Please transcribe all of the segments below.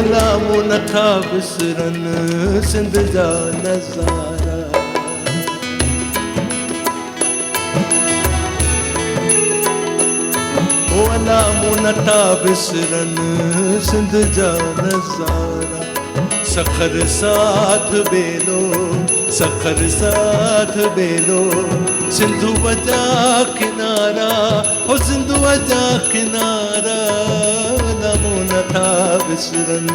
Alamo नथा विसरन सिंध जा नज़ारा। अलामो नथा विसरन सिंध जा नज़ारा। सखर साथ बेलो, सखर साथ बेलो, सिंधु वजा किनारा, ओ सिंधु वजा किनारा। अलामो नथा विसरन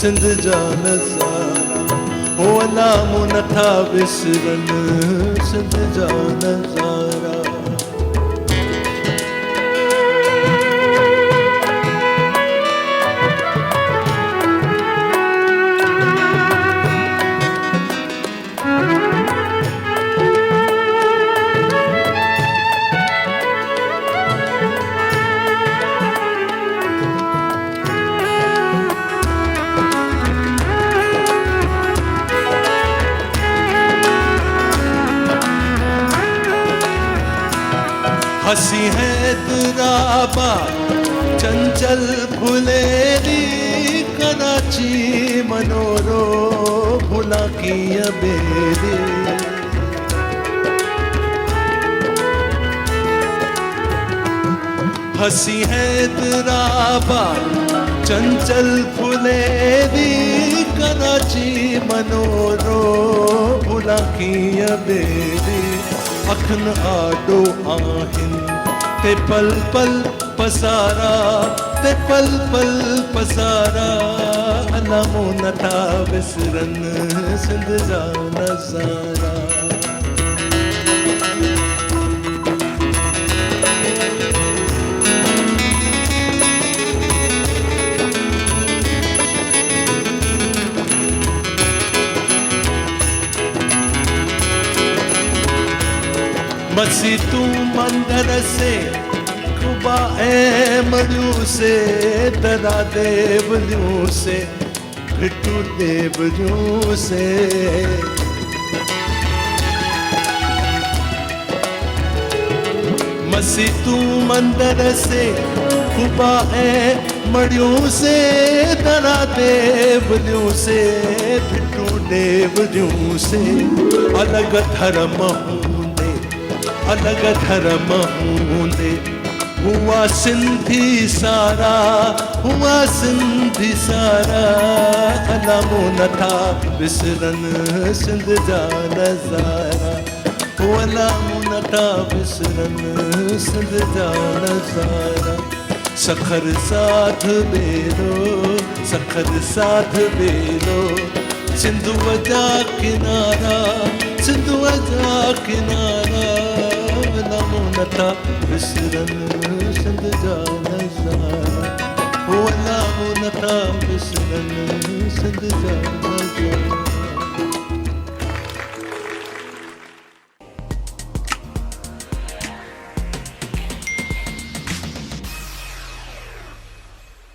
सिंध जा नज़ारा। ओ अलामो नथा विसरन सिंध जा नज़ारा। हसी है दुराबा चंचल फुलेरी, कराची मनोरो भुला की अबेरी। हसी है दुराबा चंचल फुलेरी, कराची मनोरो भुला की अबेरी। अखन आडो आहिन ते पल पल पसारा, ते पल पल पसारा। अलामो नथा विसरन सिंध जा नज़ारा। मसी तू मंदर से कुबा ए मरियूं से, दरा देवलियूं से, फिटू देवलियूं से। मसी तू मंदर से कुबा ए मरियूं से, दरा देवलियूं से, फिटू देवलियूं से। अलग धर्म अलग धर्म हूंदे, हुआ सिंधी सारा, हुआ सिंधी सारा। अलामो नथा विसरन सिंध जा नज़ारा। अलामो नथा विसरन सिंध जा नज़ारा। सखर साथ बेलो, सखर साथ बेलो, सिंधु वजा किनारा, सिंधु वजा किनारा। अलामो नथा विसरन सिंध जा नज़ारा। अलामो नथा विसरन सिंध जा नज़ारा।